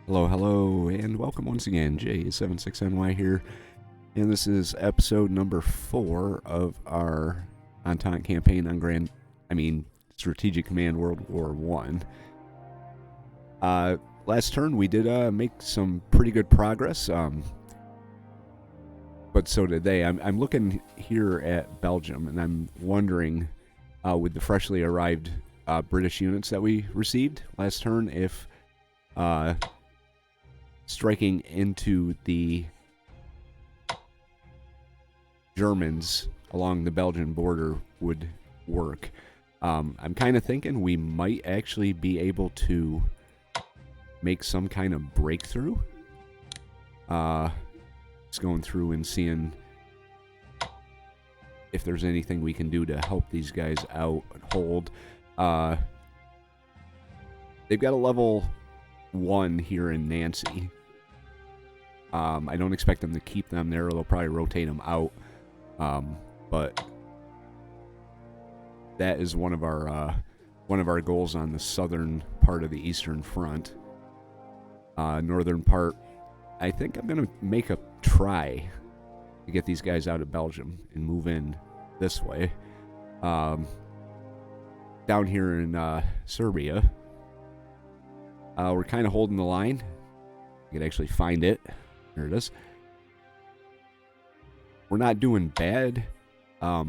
Hello, hello, and welcome once again. J76NY here, and this is episode number 4 of our Entente campaign on Strategic Command World War I. Last turn we did make some pretty good progress, but so did they. I'm looking here at Belgium, and I'm wondering, with the freshly arrived British units that we received last turn, if striking into the Germans along the Belgian border would work. I'm kind of thinking we might actually be able to make some kind of breakthrough. Just going through and seeing if there's anything we can do to help these guys out and hold. They've got a level 1 here in Nancy. I don't expect them to keep them there. They'll probably rotate them out. But that is one of our goals on the southern part of the Eastern Front. Northern part, I think I'm going to make a try to get these guys out of Belgium and move in this way. Down here in Serbia, we're kind of holding the line. I can actually find it. There it is. We're not doing bad, but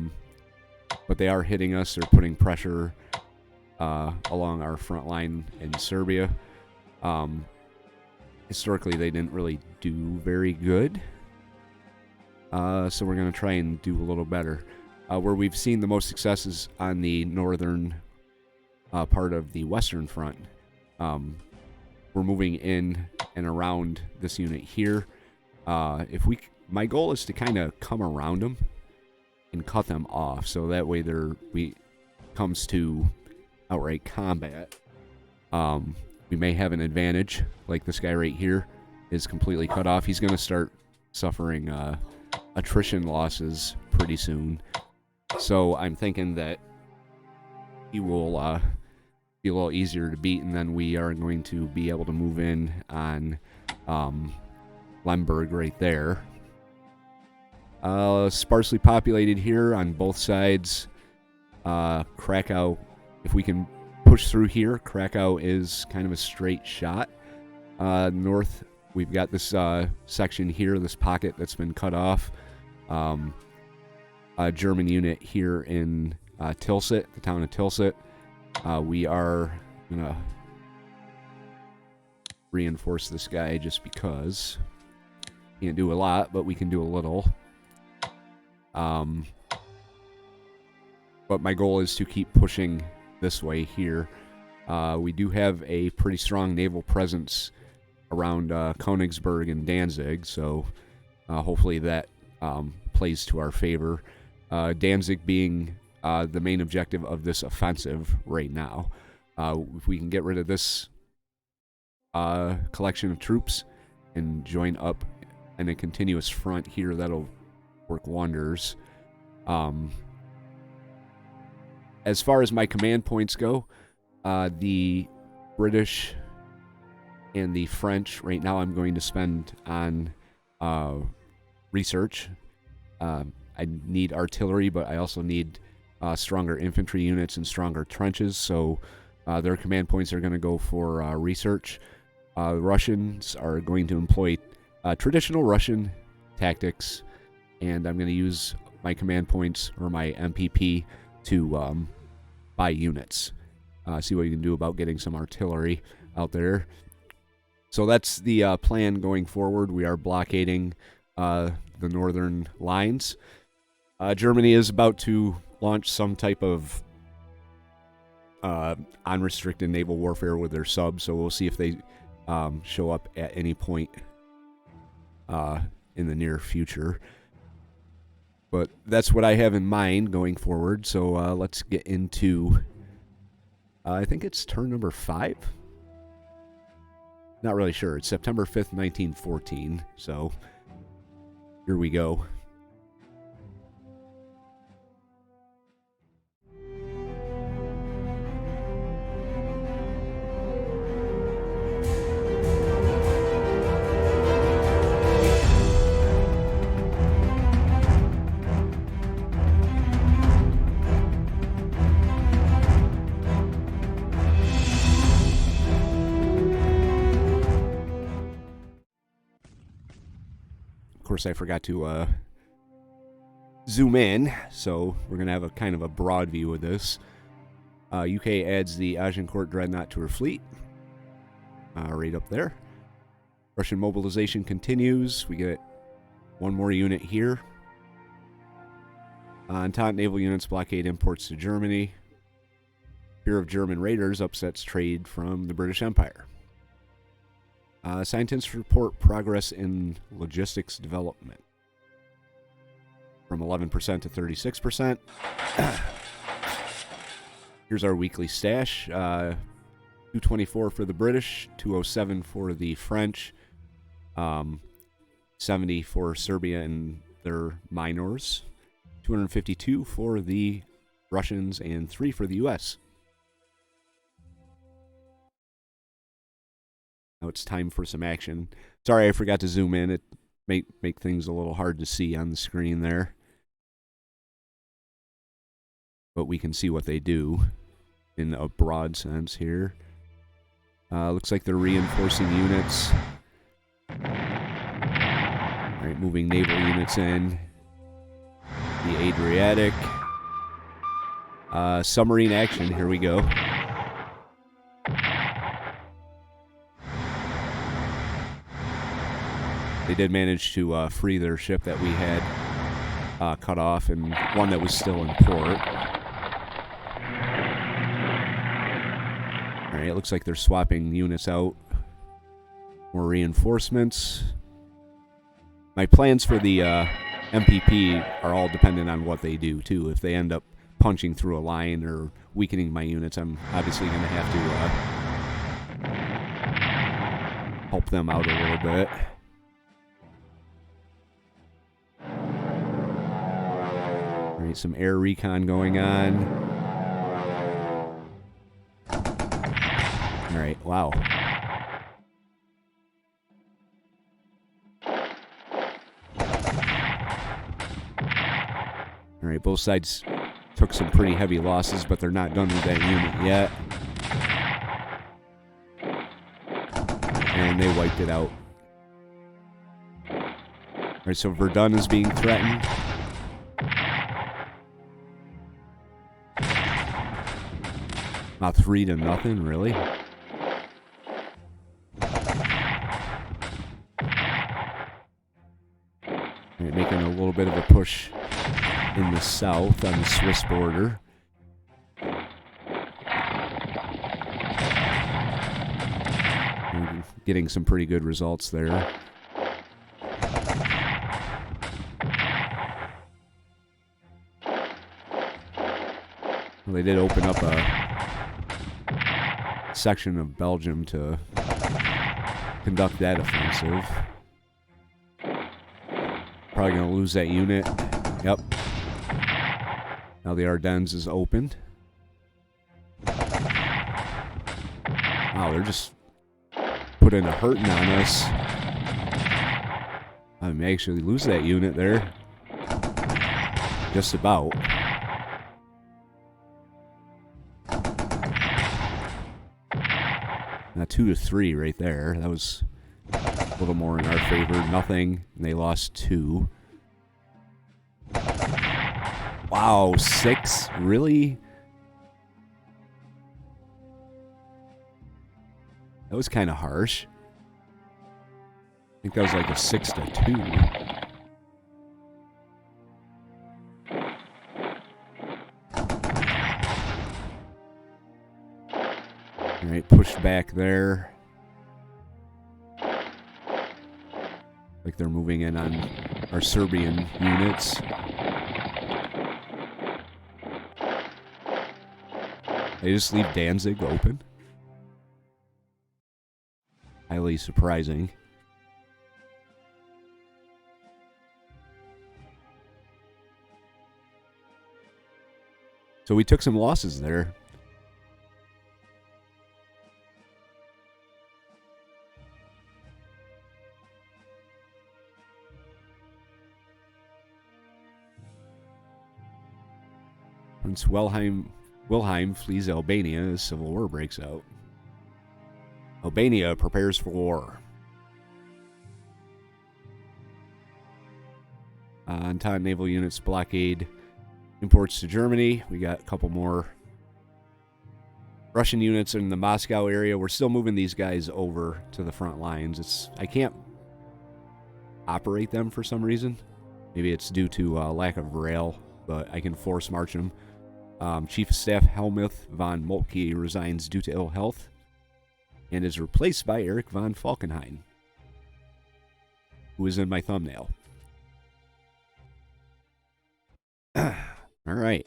they are hitting us. They're putting pressure along our front line in Serbia. Historically, they didn't really do very good, so we're going to try and do a little better. Where we've seen the most success is on the northern part of the Western Front. We're moving in and around this unit here. My goal is to kind of come around them and cut them off, so that way comes to outright combat. We may have an advantage, like this guy right here is completely cut off. He's going to start suffering attrition losses pretty soon. So I'm thinking that he will be a little easier to beat, and then we are going to be able to move in on Lemberg right there. Sparsely populated here on both sides. Krakow, if we can push through here, Krakow is kind of a straight shot. North, we've got this section here, this pocket that's been cut off. A German unit here in Tilsit, the town of Tilsit. We are going to reinforce this guy just because. Can't do a lot, but we can do a little. But my goal is to keep pushing this way here. We do have a pretty strong naval presence around Königsberg and Danzig, so hopefully that plays to our favor. Danzig being the main objective of this offensive right now. If we can get rid of this collection of troops and join up in a continuous front here, that'll work wonders. As far as my command points go, the British and the French right now I'm going to spend on research. I need artillery, but I also need stronger infantry units and stronger trenches, so their command points are going to go for research. The Russians are going to employ traditional Russian tactics, and I'm going to use my command points or my MPP to buy units. See what you can do about getting some artillery out there. So that's the plan going forward. We are blockading the northern lines. Germany is about to launch some type of unrestricted naval warfare with their subs, so we'll see if they show up at any point in the near future. But that's what I have in mind going forward, so let's get into, I think it's turn number 5? Not really sure. It's September 5th, 1914, so here we go. course, I forgot to zoom in, so we're going to have a kind of a broad view of this. UK adds the Agincourt Dreadnought to her fleet. Right up there. Russian mobilization continues. We get one more unit here. Entente naval units blockade imports to Germany. Fear of German raiders upsets trade from the British Empire. Scientists report progress in logistics development. From 11% to 36%. Here's our weekly stash. 224 for the British, 207 for the French, 70 for Serbia and their minors, 252 for the Russians, and 3 for the U.S. Now it's time for some action. Sorry, I forgot to zoom in. It make things a little hard to see on the screen there. But we can see what they do in a broad sense here. Looks like they're reinforcing units. Alright, moving naval units in. The Adriatic. Submarine action, here we go. They did manage to free their ship that we had cut off, and one that was still in port. Alright, it looks like they're swapping units out. More reinforcements. My plans for the MPP are all dependent on what they do, too. If they end up punching through a line or weakening my units, I'm obviously going to have to help them out a little bit. Alright, some air recon going on. Alright, wow. Alright, both sides took some pretty heavy losses, but they're not done with that unit yet. And they wiped it out. Alright, so Verdun is being threatened. Not 3-0, really? Right, making a little bit of a push in the south on the Swiss border. Getting some pretty good results there. Well, they did open up a section of Belgium to conduct that offensive. Probably going to lose that unit. Yep. Now the Ardennes is opened. Wow, they're just putting a hurting on us. I may actually lose that unit there. Just about. Now 2-3 right there. That was a little more in our favor. Nothing. And they lost 2. Wow, 6? Really? That was kind of harsh. I think that was like a 6-2. Alright, pushed back there. Like they're moving in on our Serbian units. They just leave Danzig open. Highly surprising. So we took some losses there. Prince Wilhelm flees Albania as civil war breaks out. Albania prepares for war. Entente naval units blockade imports to Germany. We got a couple more Russian units in the Moscow area. We're still moving these guys over to the front lines. I can't operate them for some reason. Maybe it's due to lack of rail, but I can force march them. Chief of Staff Helmuth von Moltke resigns due to ill health and is replaced by Erich von Falkenhayn, who is in my thumbnail. All right.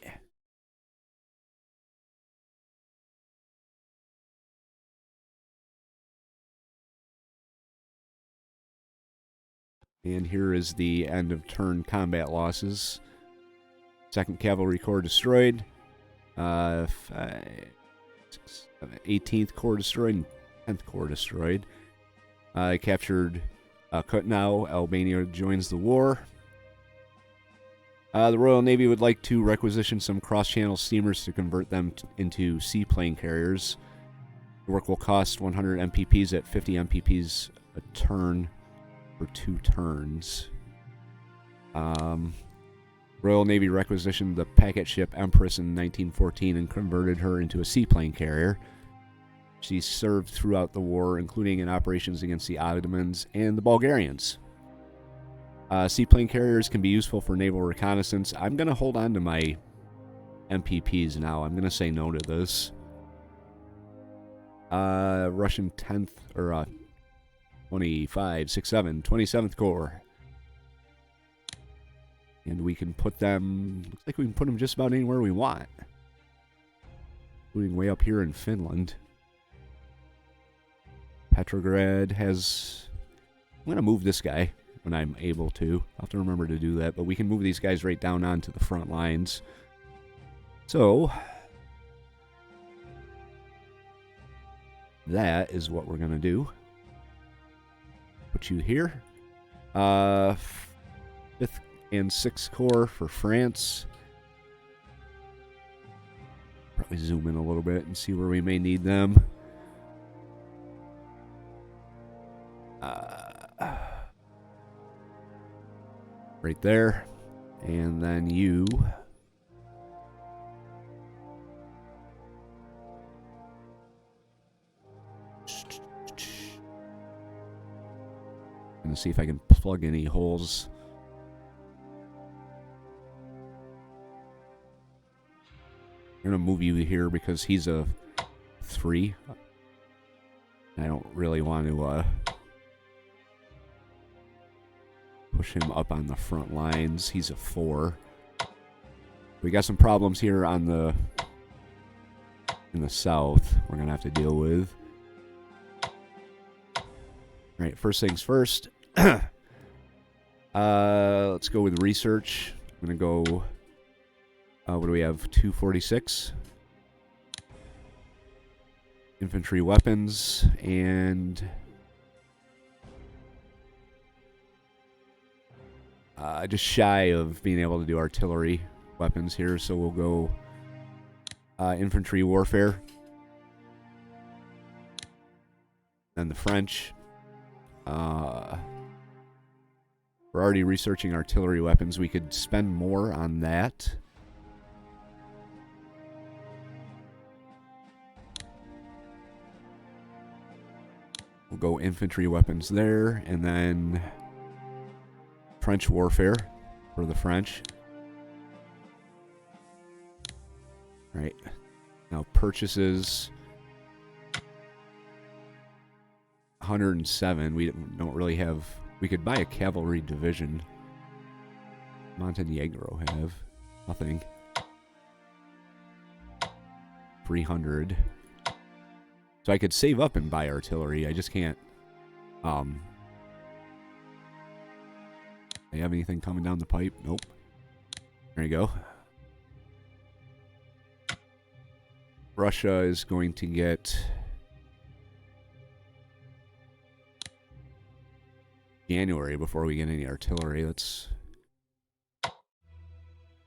And here is the end of turn combat losses. 2nd Cavalry Corps destroyed. 18th Corps destroyed and 10th Corps destroyed. Captured Kutnau. Albania joins the war. The Royal Navy would like to requisition some cross-channel steamers to convert them into seaplane carriers. The work will cost 100 MPPs at 50 MPPs a turn for 2 turns. Royal Navy requisitioned the packet ship Empress in 1914 and converted her into a seaplane carrier. She served throughout the war, including in operations against the Ottomans and the Bulgarians. Seaplane carriers can be useful for naval reconnaissance. I'm going to hold on to my MPPs now. I'm going to say no to this. Russian 10th, or 25, 6, 7, 27th Corps. And we can put them, looks like we can put them just about anywhere we want. Including way up here in Finland. Petrograd has, I'm going to move this guy when I'm able to. I'll have to remember to do that, but we can move these guys right down onto the front lines. So, that is what we're going to do. Put you here. 5th and 6th Corps for France. Probably zoom in a little bit and see where we may need them. Right there. And then you. Gonna see if I can plug any holes. I'm gonna move you here because he's a 3. I don't really want to push him up on the front lines. He's a 4. We got some problems here on the in the south we're gonna have to deal with. All right, first things first. Let's go with research. I'm gonna go. What do we have? 246. Infantry weapons and just shy of being able to do artillery weapons here, so we'll go infantry warfare. Then the French. We're already researching artillery weapons. We could spend more on that. We'll go infantry weapons there, and then French warfare for the French. Right. Now purchases 107. We don't really have. We could buy a cavalry division. Montenegro have nothing. 300. So I could save up and buy artillery. I just can't. They have anything coming down the pipe? Nope. There you go. Russia is going to get January before we get any artillery.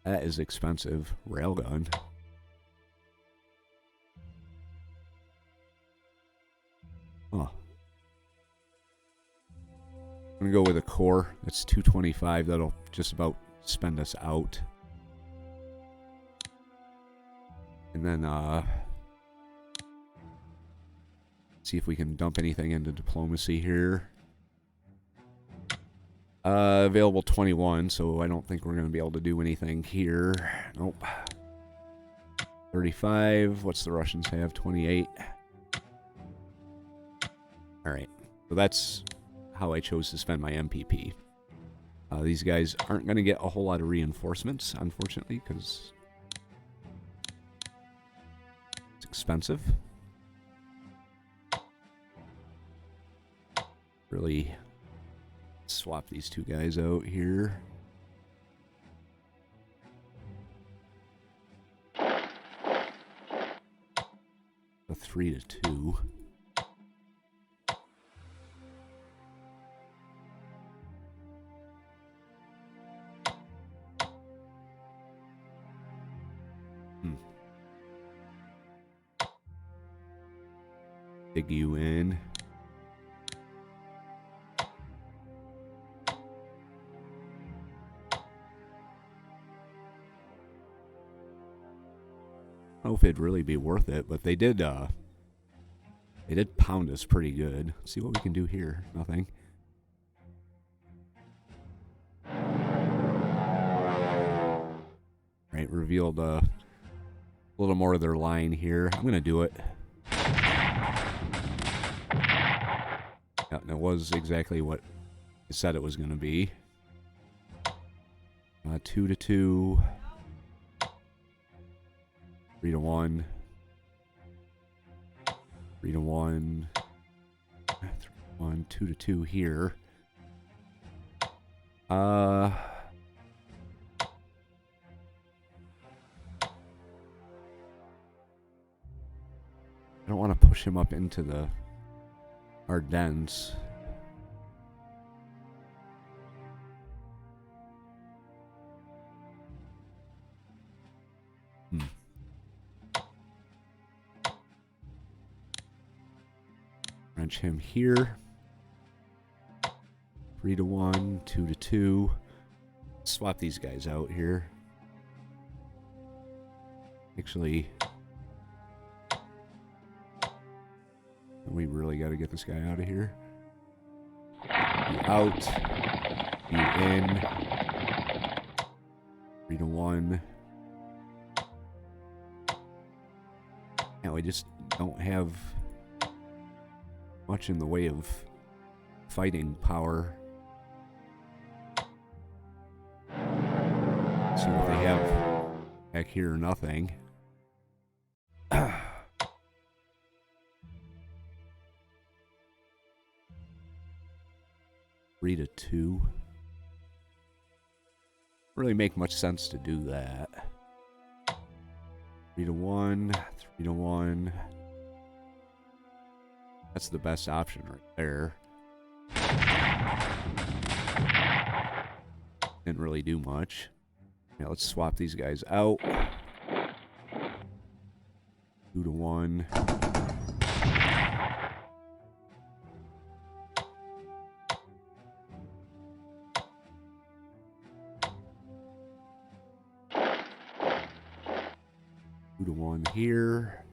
That is expensive. Railgun. Oh. I'm gonna go with a core. That's 225. That'll just about spend us out. And then, see if we can dump anything into diplomacy here. Available 21, so I don't think we're going to be able to do anything here. Nope. 35. What's the Russians have? 28. Alright. So that's how I chose to spend my MPP. These guys aren't going to get a whole lot of reinforcements, unfortunately, because it's expensive. Really swap these two guys out here. A 3-2. Dig you in. I don't know if it'd really be worth it, but they did pound us pretty good. Let's see what we can do here. Nothing. Right, revealed a little more of their line here. I'm gonna do it. Yeah, and it was exactly what it said it was gonna be. 2-2. 3-1. 3-1. 3-1. 2-2 here. I don't want to push him up into the Ardennes. Wrench him here. 3-1, 2-2. Swap these guys out here. Actually, we really got to get this guy out of here. You out. You in. 3-1. Now we just don't have much in the way of fighting power. See what they have back here. Nothing. 3-2. Really make much sense to do that. 3-1. 3-1. That's the best option right there. Didn't really do much. Now let's swap these guys out. 2-1. Here.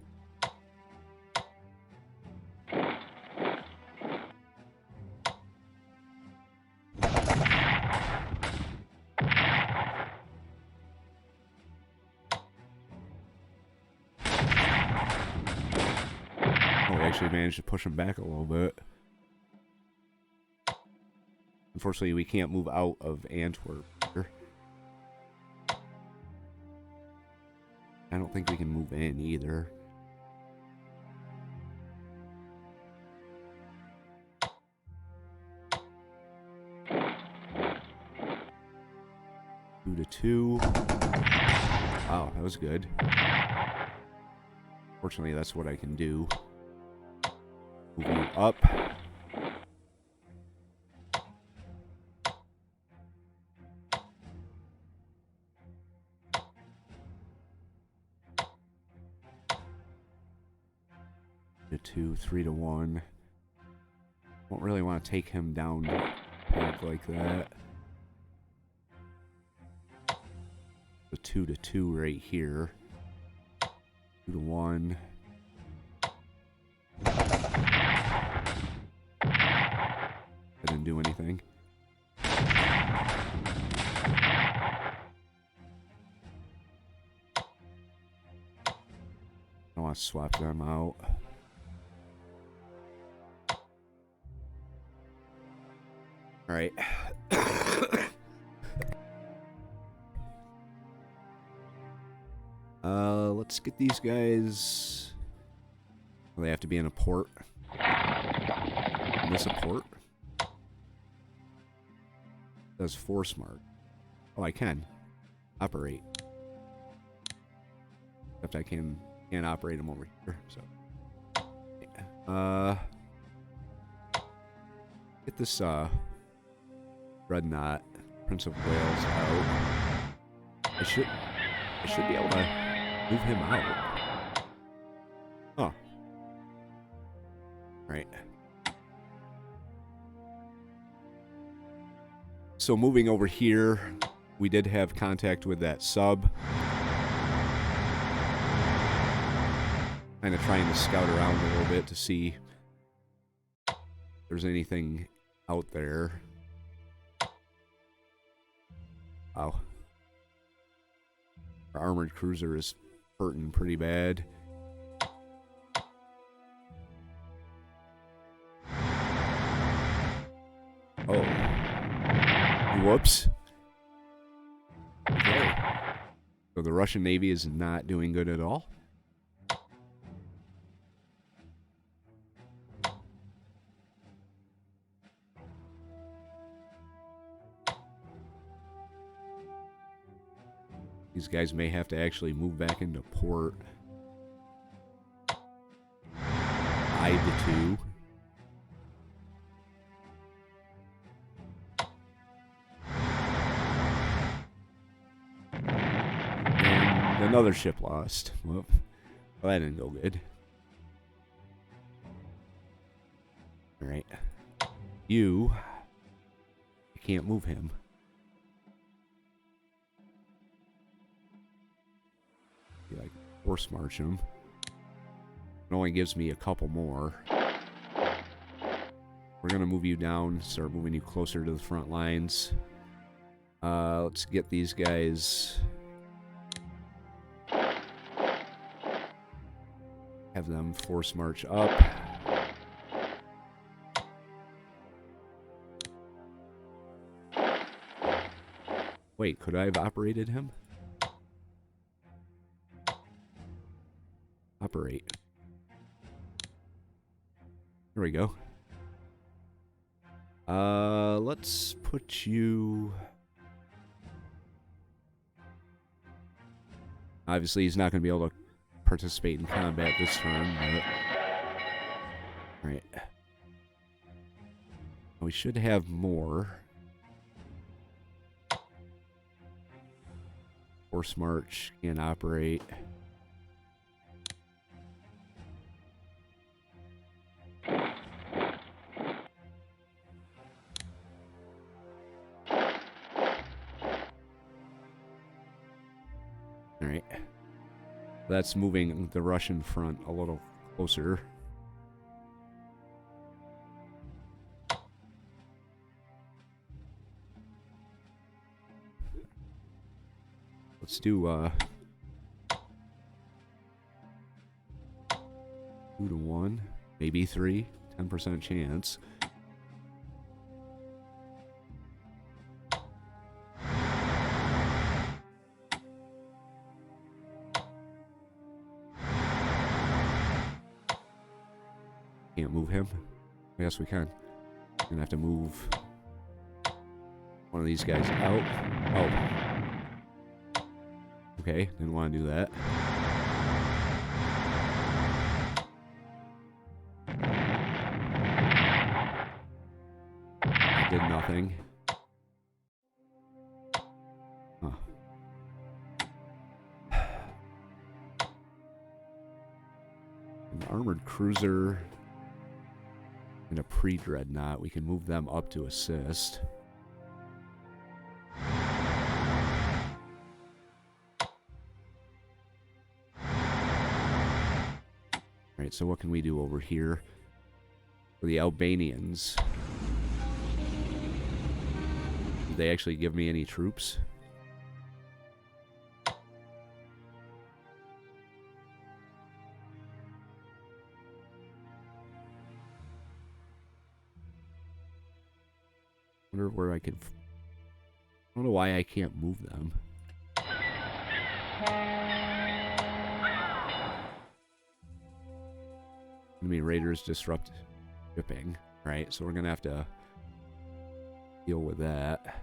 Actually managed to push him back a little bit. Unfortunately, we can't move out of Antwerp. I don't think we can move in either. Two to 2. Wow, that was good. Fortunately, that's what I can do. Moving up. To 2, 3-1. Won't really want to take him down like that. a 2-2 right here. 2-1. That didn't do anything. I want to swap them out. All right. Let's get these guys. Well, they have to be in a port. Is this a port? Does force mark? Oh, I can operate. Except I can't operate them over here. So, yeah. Get this Dreadnought, Prince of Wales out. I should be able to move him out. Oh. Right. So moving over here, we did have contact with that sub. Kind of trying to scout around a little bit to see if there's anything out there. Wow. Our armored cruiser is hurting pretty bad. Oh. Whoops. Okay. So the Russian Navy is not doing good at all. These guys may have to actually move back into port. 5-2. And another ship lost. Well, that didn't go good. Alright. You... I can't move him. I can force march him. It only gives me a couple more. We're gonna move you down, start moving you closer to the front lines. Let's get these guys. Have them force march up. Wait, could I have operated him? Operate. There we go. Let's put you... Obviously, he's not going to be able to participate in combat this turn, but... Alright. We should have more. Force march, can't operate. Alright. That's moving the Russian front a little closer. Let's do 2-1, maybe 3, 10% chance. Can't move him. Yes, we can. We're gonna have to move one of these guys out. Oh. Okay, didn't want to do that. Did nothing. Huh. An armored cruiser and a pre-dreadnought. We can move them up to assist. Alright, so what can we do over here for the Albanians? Did they actually give me any troops? Wonder where I could... I don't know why I can't move them. Enemy raiders disrupt shipping. Right, so we're gonna have to deal with that.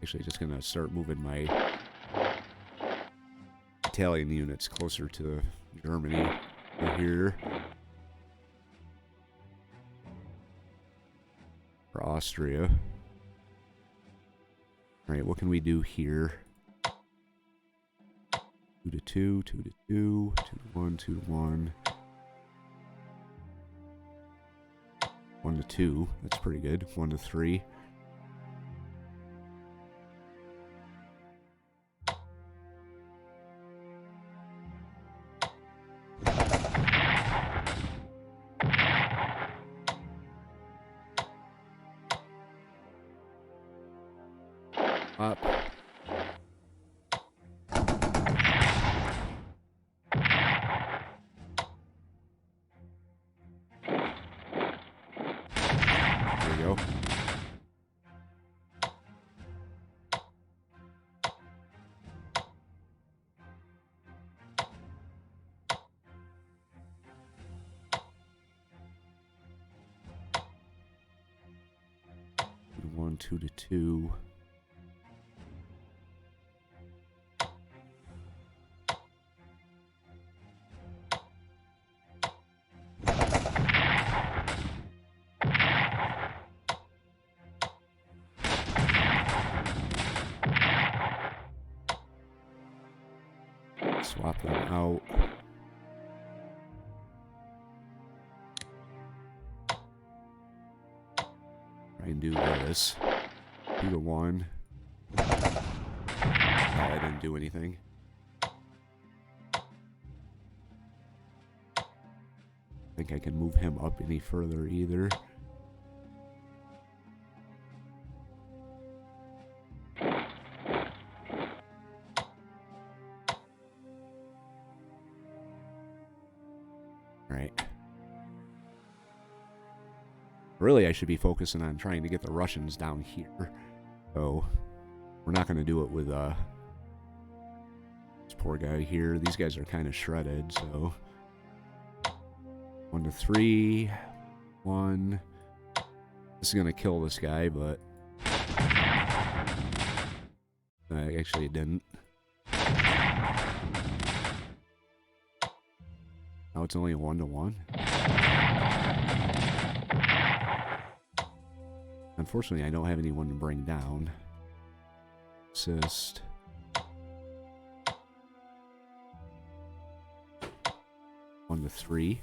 Actually, just gonna start moving my Italian units closer to Germany over here. For Austria. Alright, what can we do here? 2 to 2, 2 to 2, 2 to 1, 2 to 1. 1 to 2, that's pretty good. 1 to 3. Up. There we go. One, 2 to 2. Swap them out. Try and do this. 2 to 1. I didn't do anything. I think I can move him up any further either. Really, I should be focusing on trying to get the Russians down here. So, we're not going to do it with this poor guy here. These guys are kind of shredded, so... 1 to 3. 1. This is going to kill this guy, but... actually, it didn't. Now it's only a 1 to 1. Unfortunately, I don't have anyone to bring down. Assist. One to 3.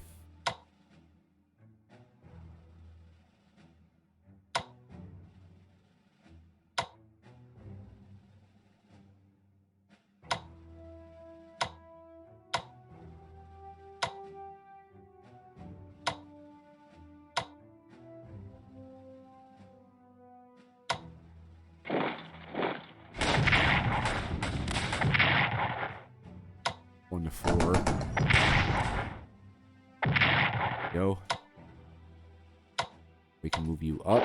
One to 4. Go. We can move you up.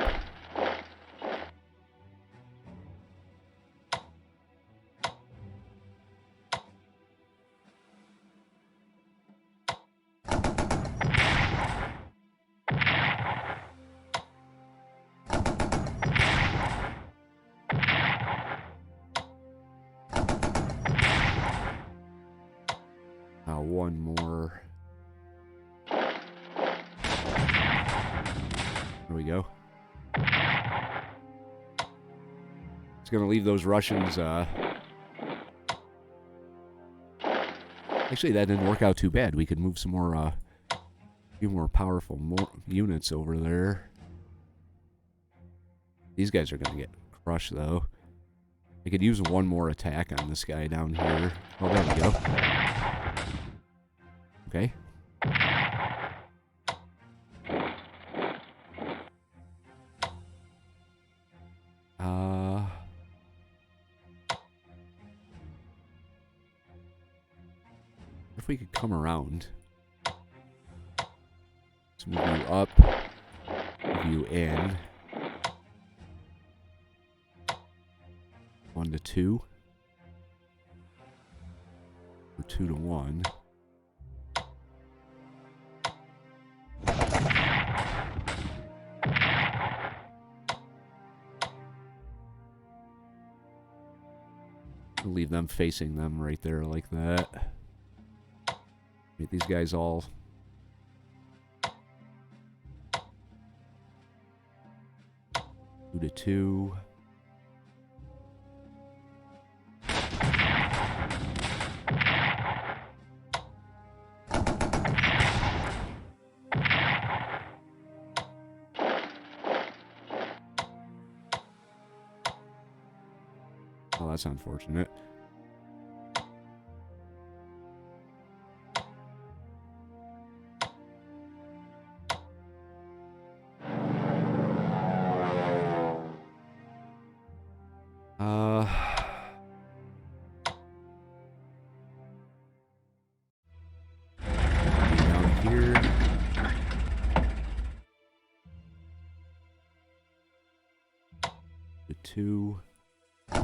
One more. go. It's going to leave those Russians... Actually, that didn't work out too bad. We could move some more, few more powerful units over there. These guys are going to get crushed, though. I could use one more attack on this guy down here. Oh, there we go. Okay. If we could come around. Let's move you up. Move you in. 1 to 2. Or 2 to 1. We'll leave them facing them right there like that. Make these guys all... 2 to 2. Oh, that's unfortunate. Down here. The 2. I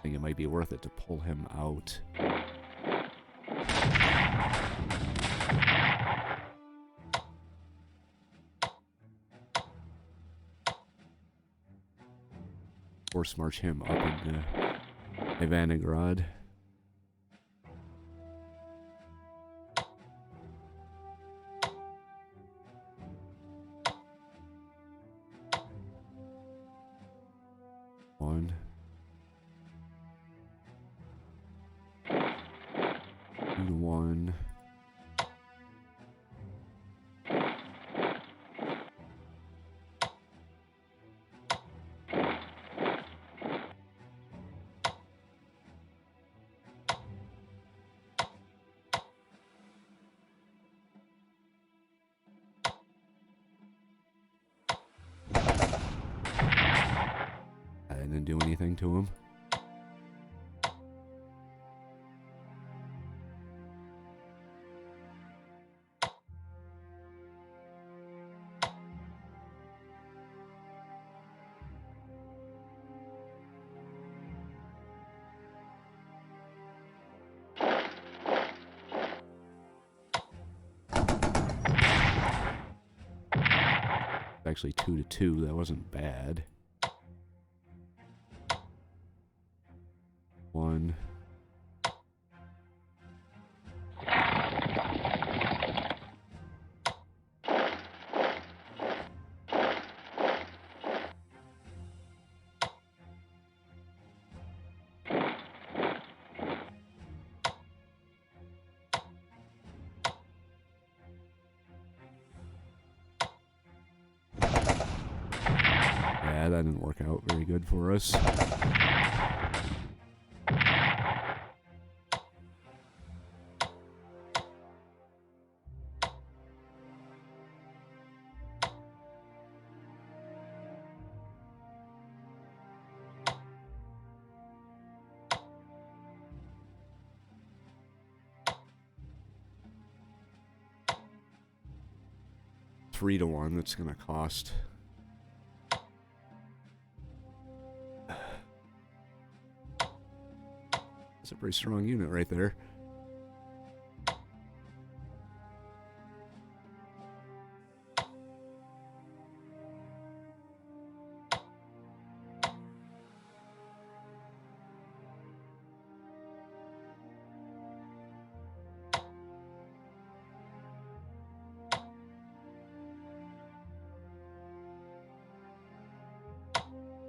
think it might be worth it to pull him out. Force march him up into Ivanagrad. One. 2 to 1. I didn't do anything to him. Actually 2 to 2, that wasn't bad. 1. Yeah, that didn't work out very good for us. Three to 1, that's gonna cost. That's a pretty strong unit right there.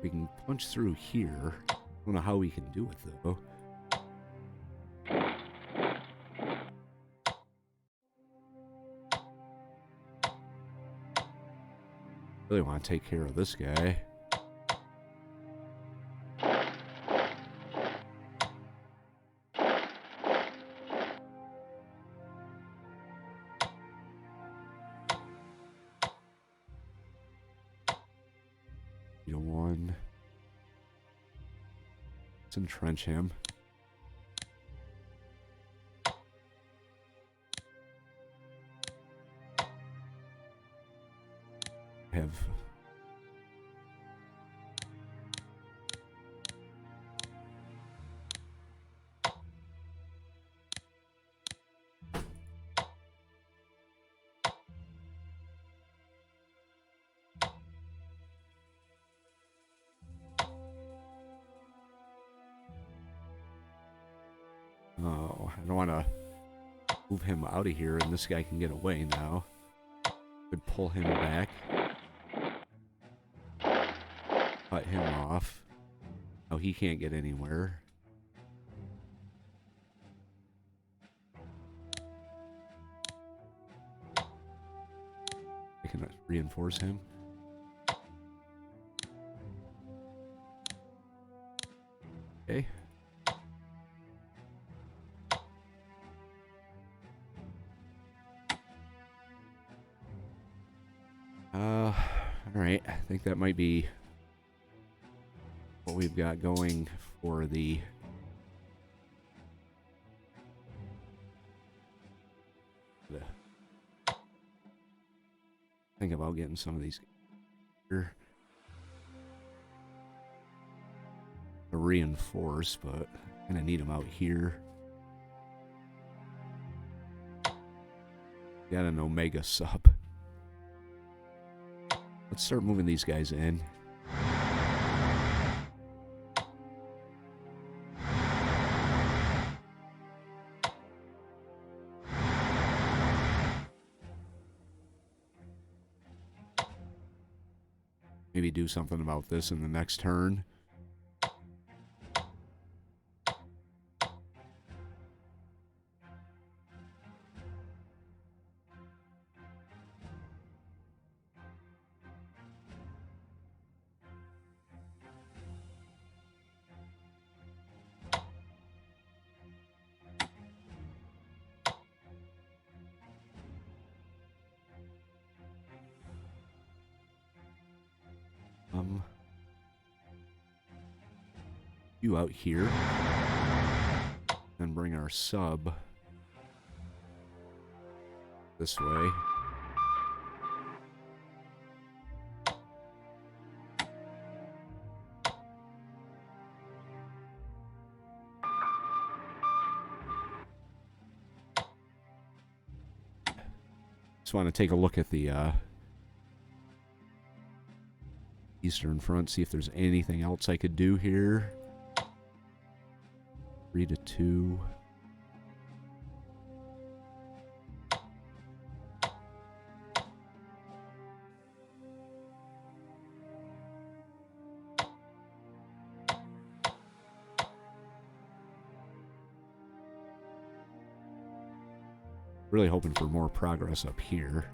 We can punch through here. I don't know how we can do it, though. Really want to take care of this guy. One. Let's entrench him. Have oh, I don't want to move him out of here, and this guy can get away now. Could pull him back. Cut him off. Oh, he can't get anywhere. I can reinforce him. Okay. Alright, I think that might be what we've got going for the think about getting some of these here to reinforce, but I'm gonna need them out here. Got an Omega sub. Let's start moving these guys in. Maybe do something about this in the next turn. You out here, and bring our sub this way. Just want to take a look at the Eastern Front, see if there's anything else I could do here. 3 to 2. Really hoping for more progress up here.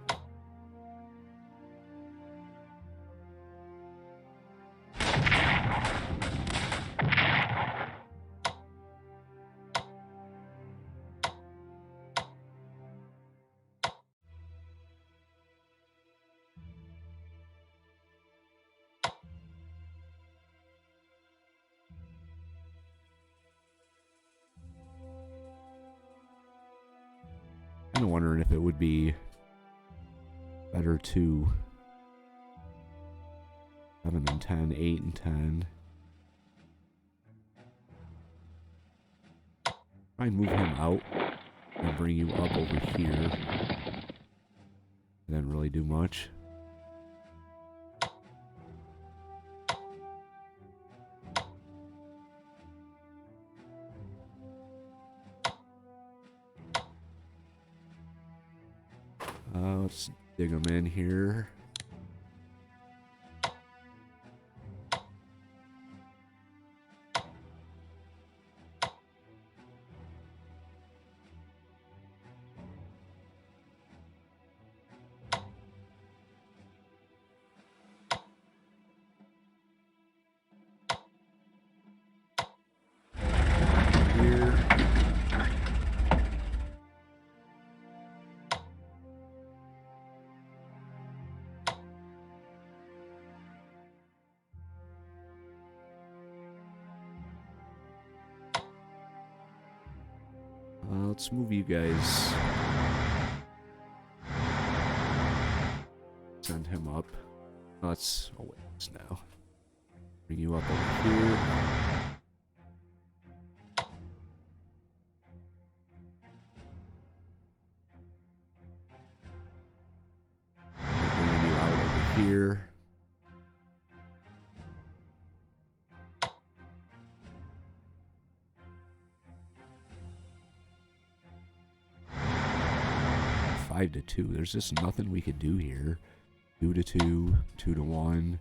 Kind of wondering if it would be better to 7 and 10, 8 and 10. Try and move him out and bring you up over here. Didn't really do much. Let's dig them in here. Let's move you guys. Send him up. Let's away this now. Bring you up over here. Bring you out over here. Five to 2. There's just nothing we could do here. 2 to 2, 2 to 1.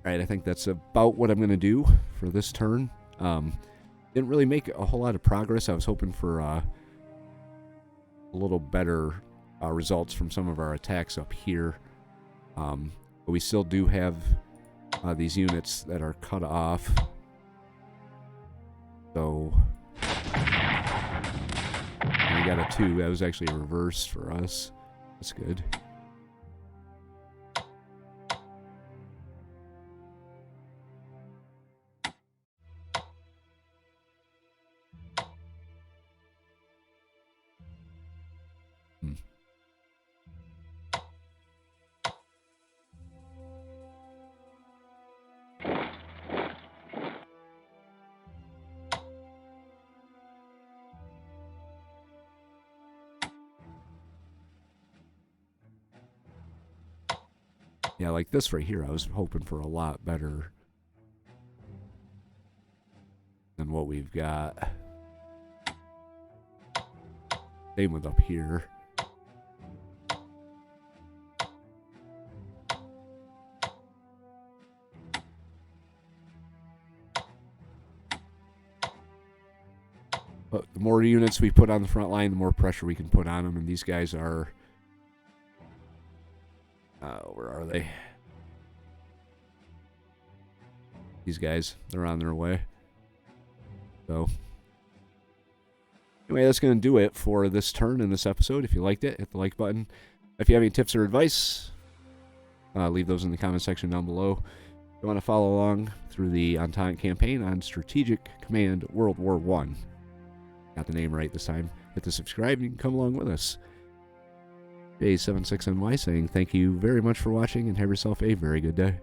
Alright, I think that's about what I'm going to do for this turn. Didn't really make a whole lot of progress. I was hoping for a little better results from some of our attacks up here. But we still do have these units that are cut off. So we got a 2. That was actually a reverse for us. That's good. Yeah, like this right here, I was hoping for a lot better than what we've got. Same with up here. But the more units we put on the front line, the more pressure we can put on them, and these guys are... where are they? These guys, they're on their way. So, anyway, that's going to do it for this turn in this episode. If you liked it, hit the like button. If you have any tips or advice, leave those in the comment section down below. If you want to follow along through the Entente campaign on Strategic Command World War I. Got the name right this time. Hit the subscribe and you can come along with us. J76NY saying thank you very much for watching and have yourself a very good day.